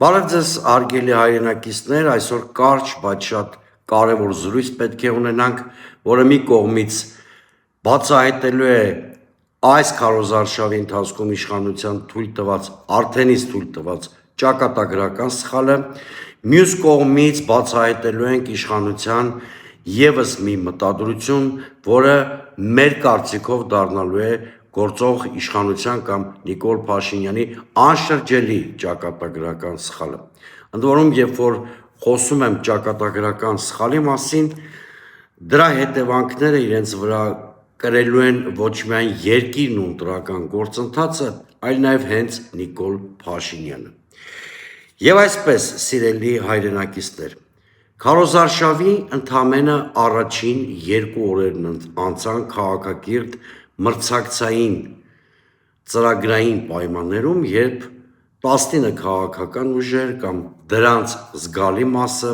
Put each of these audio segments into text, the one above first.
Բարև ձեզ արգելի հայրենակիցներ, այսօր կարճ, բայց շատ կարևոր զրույց պետք է ունենանք, որը մի կողմից բացահայտելու է այս քարոզարշավի ընթացքում իշխանության արդենից թույլ տված ճակատագրական սխալը, մյուս կողմից բացահայտելու ենք իշխանության ևս մի մտադրություն, որը մեր կարծիքով դառնալու է գործող իշխանության կամ Նիկոլ Փաշինյանի անշրջելի ճակատագրական սխալը։ Ընդ որում, երբ որ խոսում եմ ճակատագրական սխալի մասին, դրա հետևանքները իրենց վրա կրելու են ոչ միայն երկիրն ու ընտրական գործընթացը, այլ նաև հենց Նիկոլ Փաշինյանը։ Եվ այսպես, սիրելի հայրենակիցներ, քարոզարշավի ընդամենը առաջին 2 օրերն անցան քաղաքակիրթ մրցակցային ծրագրային պայմաններում, երբ 19 քաղաքական ուժեր կամ դրանց զգալի մասը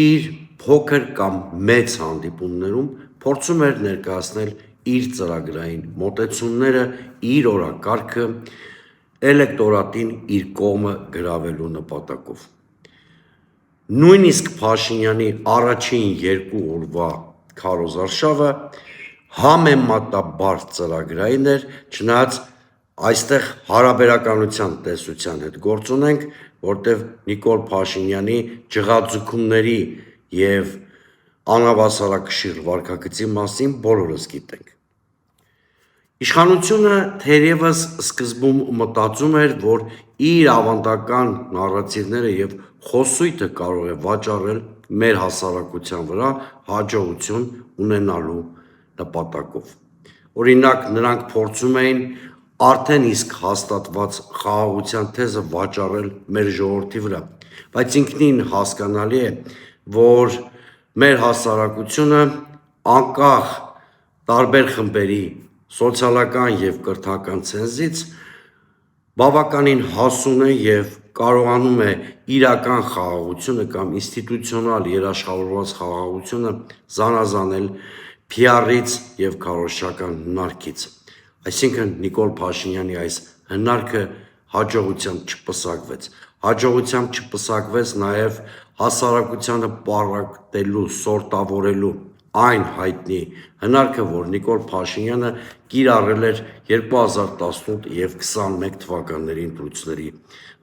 իր փոքր կամ մեծ հանդիպումներում փորձում էր ներկայացնել իր ծրագրային մոտեցումները, իր օրակարգը էլեկտորատին իր կողմը գրավելու նպատակով։ Նույնիսկ Փաշինյանի առաջին 2 օրվա քարոզարշավը համեմատաբար ծրագրային էր, չնայած այստեղ հարաբերականության տեսության հետ գործ ունենք, որտեղ Նիկոլ Փաշինյանի ջղաձգումների և անհավասարակշիռ վարքագծի մասին բոլորս գիտենք։ Իշխանությունը թերևս սկզբում մտածում էր, որ իր ավանդական նարատիվները և խոսույթը կարող է վաճառել մեր հասարակության վրա հաջողություն ունենալու նպատակով։ Օրինակ, նրանք փորձում էին արդեն իսկ հաստատված խաղաղության թեզը վաճառել մեր ժողովրդի վրա, բայց ինքնին հասկանալի է, որ մեր հասարակությունը անկախ տարբեր խմբերի սոցիալական և կրթական ցենզից բավականին հասուն է և կարողանում է իրական խաղաղությունը կամ ինստիտուցիոնալ երաշխավորված խաղաղությունը զանազանել PR-ից և քարոզչական հնարքից։ Այսինքն Նիկոլ Փաշինյանի այս հնարքը հաջողությամբ չպսակվեց։ Հաջողությամբ չպսակվեց նաև հասարակությանը պառակտելու, սորտավորելու այն հայտնի հնարքը, որ Նիկոլ Փաշինյանը կիրառել էր 2018 և 2021 թվականների ընտրությունների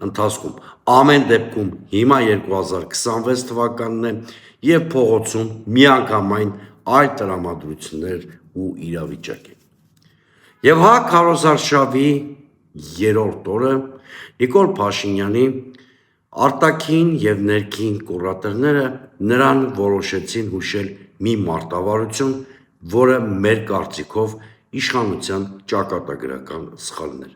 ընթացքում։ Ամեն դեպքում հիմա 2026 թվականն է և փողոցում միանգամայն այլ տրամադրություններ ու իրավիճակ է։ Եվ հա քարոզարշավի 3-րդ օրը Նիկոլ Փաշինյանի արտաքին և ներքին կուրատորները նրան որոշեցին հուշել մի մարտավարություն, որը մեր կարծիքով իշխանության ճակատագրական սխալն էր։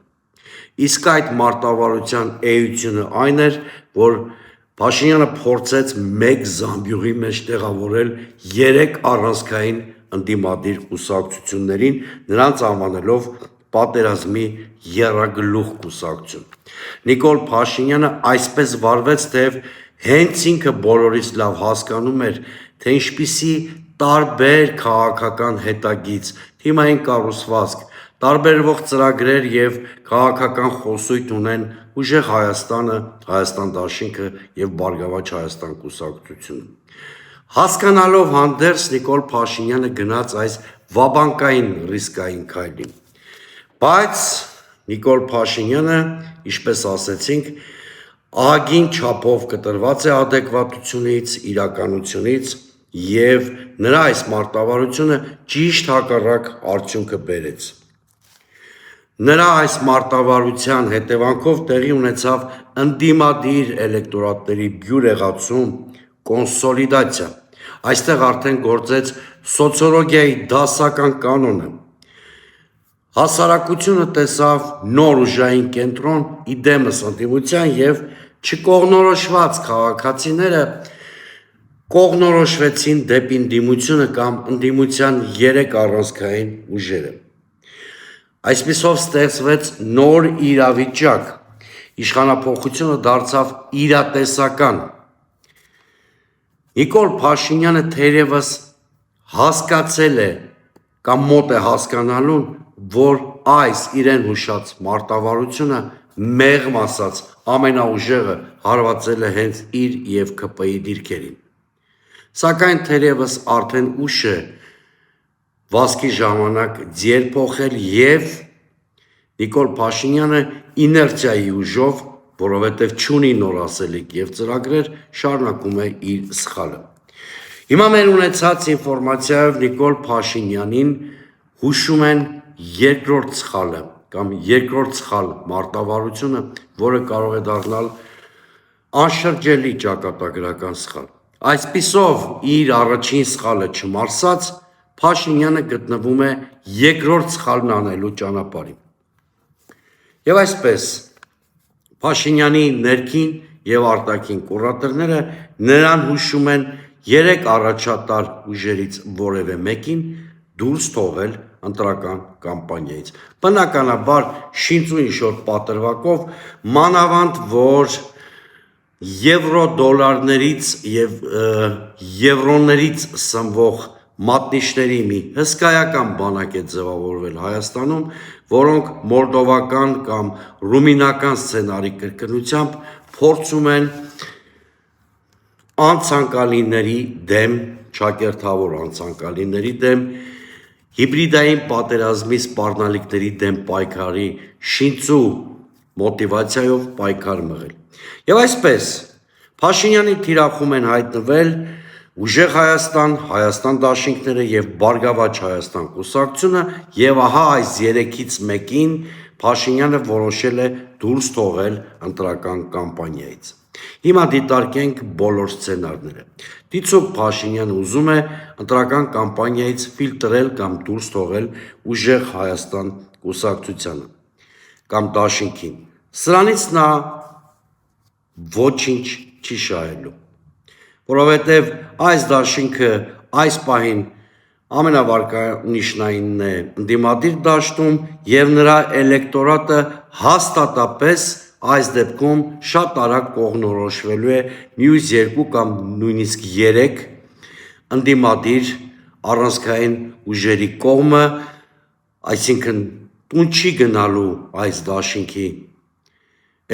Իսկ այդ մարտավարության էությունը այն էր, որ Փաշինյանը փորձեց մեկ զամբյուղի մեջ տեղավորել 3 առանցքային ընդդիմադիր կուսակցություններին, նրանց անվանելով պատերազմի եռագլուխ կուսակցություն։ Նիկոլ Փաշինյանը այսպես վարվեց, թեև հենց ինքը բոլորից լավ հասկանում էր, թե ինչպիսի տարբեր քաղաքական հետագիծ, թիմային կառուցվածք, տարբերվող ծրագրեր և քաղաքական խոսույթ ունեն ուժեղ Հայաստանը, Հայաստան դաշինքը և Բարգավաճ Հայաստան կուսակցությունը։ Հասկանալով հանդերձ Նիկոլ Փաշինյանը գնաց այս վաբանկային ռիսկային քայլին։ Բայց Նիկոլ Փաշինյանը, ինչպես ասեցինք, ահագին չափով կտրված է ադեկվատությունից, իրականությունից և նրա այս մարտավարությունը ճիշտ հակառակ արդյունքը բերեց։ Նրա այս մարտավարության հետևանքով տեղի ունեցավ ընդդիմադիր էլեկտորատների բյուրեղացում, կոնսոլիդացիա։ Այստեղ արդեն գործեց սոցիոլոգիայի դասական կանոնը։ Հասարակությունը տեսավ նոր ուժային կենտրոն իդեմս ընդդիմության և չկողմնորոշված քաղաքացիները կողմնորոշվեցին դեպի ընդդիմությունը կամ ընդդիմության 3 առանցքային ուժերը։ Այսպիսով ստեղծվեց նոր իրավիճակ, իշխանափոխությունը դարձավ իրատեսական։ Նիկոլ Փաշինյանը թերևս հասկացել է կամ մոտ է հասկանալուն, որ այս իրեն հուշած մարտավարությունը մեղմ ասած ամենաուժեղը հարվածել է հենց իր և ԿՊ-ի դիրքերին։ Սակայն թերևս արդեն ուշ է վազքի ժամանակ ձիեր փոխել և Նիկոլ Փաշինյանը իներցիայի ուժով, որովհետև չունի նոր ասելիք և ծրագրեր, շարունակում է իր սխալը։ Հիմա մեր ունեցած ինֆորմացիայով Նիկոլ Փաշինյանին հուշում են երկրորդ սխալը կամ երկրորդ սխալ մարտավարությունը, որը կարող է դառնալ անշրջելի ճակատագրական սխալ։ Այսպիսով իր առաջին սխալը չմարսած, Փաշինյանը գտնվում է երկրորդ սխալն անելու ճանապարհին։ Եվ այսպես, Փաշինյանի ներքին և արտաքին կուրատորները նրան հուշում են 3 առաջատար ուժերից որևէ մեկին դուրս թողել ընտրական կամպանիայից։ Բնականաբար շինծու ինչ-որ պատրվակով, մանավանդ որ եվրո-դոլարներից և եվրոներից սնվող մատնիչների մի հսկայական բանակ է ձևավորվել Հայաստանում, որոնք մոլդովական կամ ռումինական սցենարի կրկնությամբ փորձում են անցանկալիների դեմ, ճակերտավոր անցանկալիների դեմ, հիբրիդային պատերազմի սպառնալիքների դեմ պայքարի շինծու մոտիվացիայով պայքար մղել։ Եվ այսպես, Փաշինյանի թիրախում են հայտնվել Ուժեղ Հայաստան, Հայաստան դաշինքները և Բարգավաճ Հայաստան կուսակցությունը, և ահա այս 3-ից մեկին Փաշինյանը որոշել է դուրս թողել ընտրական կամպանիայից։ Հիմա դիտարկենք բոլոր սցենարները։ Դիցուք Փաշինյանը ուզում է ընտրական կամպանիայից ֆիլտրել կամ դուրս թողել Ուժեղ Հայաստան կուսակցությանը կամ դաշինքին։ Սրանից նա ոչինչ չի շահելու, որովհետև այս դաշինքը այս պահին ամենավարկանիշնայինն է ընդդիմադիր դաշտում և նրա էլեկտորատը հաստատապես այս դեպքում շատ արագ կողմնորոշվելու է մյուս 2 կամ նույնիսկ 3 ընդդիմադիր առանցքային ուժերի կողմը, այսինքն տուն չի գնալու այս դաշինքի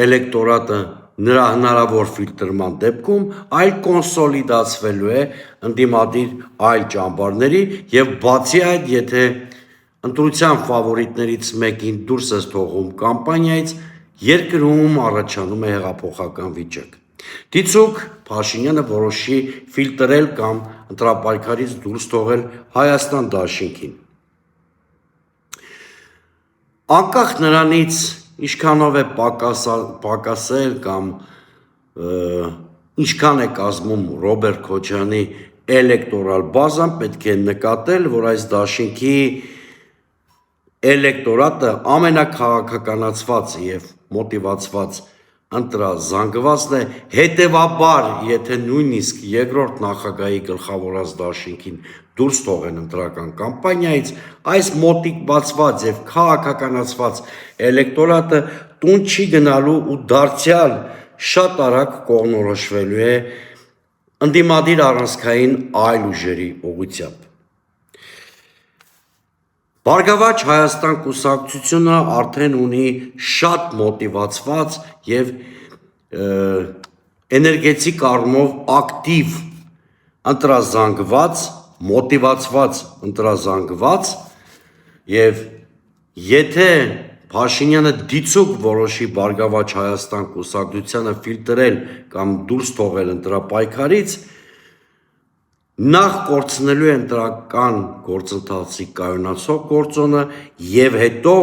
էլեկտորատը նրա հնարավոր ֆիլտրման դեպքում, այլ կոնսոլիդացվելու է ընդդիմադիր այլ ճամբարների և բացի այդ, եթե ընտրության ֆավորիտներից մեկին դուրս ես թողում կամպանիայից, երկրում առաջանում է հեղափոխական վիճակ։ Դիցուք Փաշինյանը որոշի ֆիլտրել կամ ընտրապայքարից դուրս թողել Հայաստան դաշինքին։ Անկախ նրանից, ինչքանով է պակասել կամ ինչքան է կազմում Ռոբերտ Քոչարյանի էլեկտորալ բազան, պետք է նկատել, որ այս դաշինքի էլեկտորատը ամենաքաղաքականացված և մոտիվացված ընտրազանգվածն է, հետևաբար, եթե նույնիսկ երկրորդ նախագահի գլխավորած դաշինքին դուրս թողեն ընտրական կամպանիայից, այս մոտիվացված և քաղաքականացված էլեկտորատը տուն չի գնալու ու դարձյալ շատ արագ կողմնորոշվելու է ընդդիմադիր առանցքային այլ ուժերի ուղղությամբ։ Բարգավաճ Հայաստան կուսակցությունը արդեն ունի շատ մոտիվացված և էներգետիկ առումով ակտիվ ընտրազանգված, մոտիվացված ընտրազանգված և եթե Փաշինյանը դիցուք որոշի Բարգավաճ Հայաստան կուսակցությանը ֆիլտրել կամ դուրս թողել ընտրապայքարից, նախ կորցնելու է ընտրական գործընթացի կայունացող գործոնը և հետո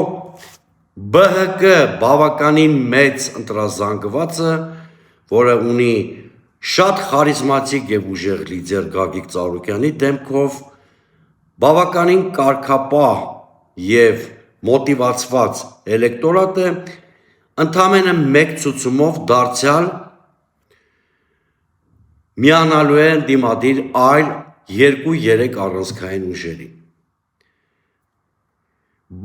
ԲՀԿ բավականին մեծ ընտրազանգվածը, որը ունի շատ խարիզմատիկ և ուժեղ լիդեր Գագիկ Ծառուկյանի դեմքով, բավականին կարգապահ և մոտիվացված էլեկտորատը ընդամենը մեկ ցուցումով դարձյալ միանալու է ընդդիմադիր այլ 2-3 առանցքային ուժերին։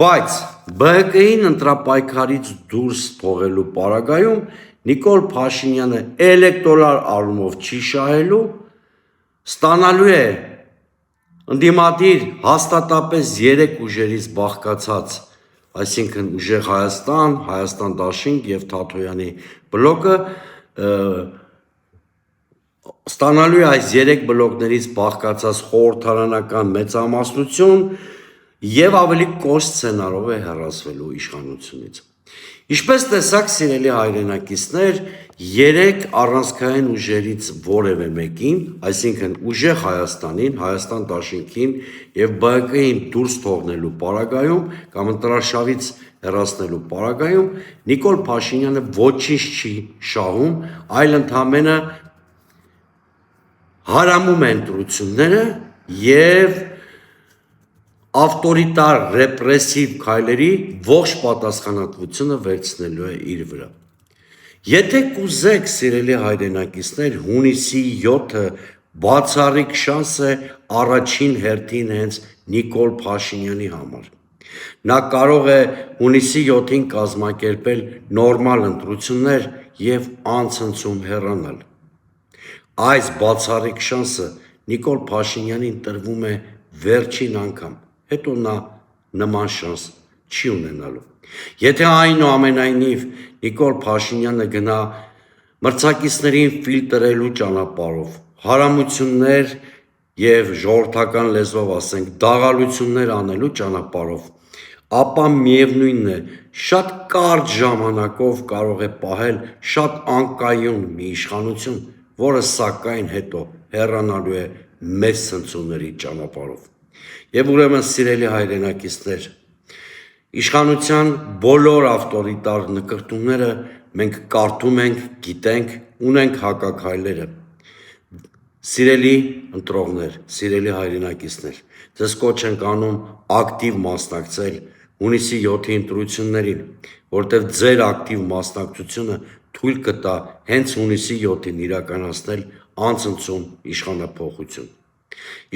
Բայց ԲՀԿ-ին ընտրապայքարից դուրս թողելու պարագայում Նիկոլ Փաշինյանը էլեկտորալ առումով չի շահելու, ստանալու է ընդդիմադիր հաստատապես 3 ուժերից բաղկացած այսինքն Ուժեղ Հայաստան, Հայաստան Դաշինք եւ Թաթոյանի բլոկը ստանալու է այս 3 բլոկներից բաղկացած խորհրդարանական մեծամասնություն եւ ավելի կոշտ սցենարով է հեռացվելու իշխանությունից։ Ինչպես տեսակ, սիրելի հայրենակիցներ, 3 առանցքային ուժերից որևէ մեկին, այսինքն Ուժեղ Հայաստանին, Հայաստան Դաշինքին եւ ԲՀԿ-ին դուրս թողնելու պարագայում կամ ընտրարշավից հեռացնելու պարագայում Նիկոլ Փաշինյանը ոչինչ չի շահում, այլ ընդամենը հարամում է ընտրությունները եւ ավտորիտար ռեպրեսիվ քայլերի ողջ պատասխանատվությունը վերցնելու է իր վրա։ Եթե կուզեք, սիրելի հայրենակիցներ, հունիսի 7-ը բացառիկ շանս է առաջին հերթին հենց Նիկոլ Փաշինյանի համար։ Նա կարող է հունիսի 7-ին կազմակերպել նորմալ ընտրություններ եւ անցնցում հեռանալ։ Այս բացառիկ շանսը Նիկոլ Փաշինյանին տրվում է վերջին անգամ, հետո նա նման շանս չի ունենալու։ Եթե այնուամենայնիվ Նիկոլ Փաշինյանը գնա մրցակիցներին ֆիլտրելու ճանապարհով, հարամություններ եւ ժողովրդական լեզվով ասենք դաղալություններ անելու ճանապարհով, ապա միևնույնն է, շատ կարճ ժամանակով կարող է պահել շատ անկայուն մի իշխանություն, որը սակայն հետո հեռանալու է մեծ ցնցումների ճանապարհով։ Եվ ուրեմն, սիրելի հայրենակիցներ, իշխանության բոլոր ավտորիտար նկրտումները մենք կարդում ենք, գիտենք, ունենք հակաքայլերը։ Սիրելի ընտրողներ, սիրելի հայրենակիցներ, ձեզ կոչ ենք անում ակտիվ մասնակցել հունիսի 7-ի ընտրություններին, որտեղ ձեր ակտիվ մասնակցությունը թույլ կտա հենց հունիսի 7-ին իրականացնել անցնցում իշխանափոխություն։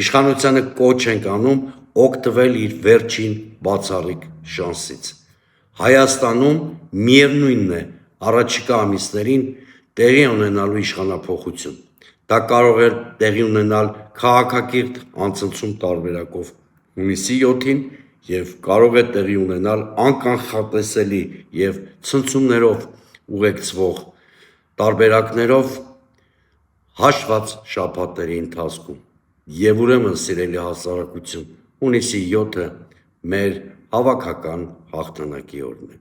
Իշխանությանը կոչ ենք անում օգտվել իր վերջին բացառիկ շանսից։ Հայաստանում միևնույնն է առաջիկա ամիսներին տեղի ունենալու իշխանափոխություն։ Դա կարող է տեղի ունենալ քաղաքակիրթ անցնցում տարբերակով հունիսի 7-ին եւ կարող է տեղի ունենալ անկանխատեսելի եւ ցնցումներով ուղեկցվող տարբերակներով հաշված շաբաթների ընթացքում։ Եվ ուրեմն, սիրելի հասարակություն, հունիսի 7-ը մեր հավաքական հաղթանակի օրն է։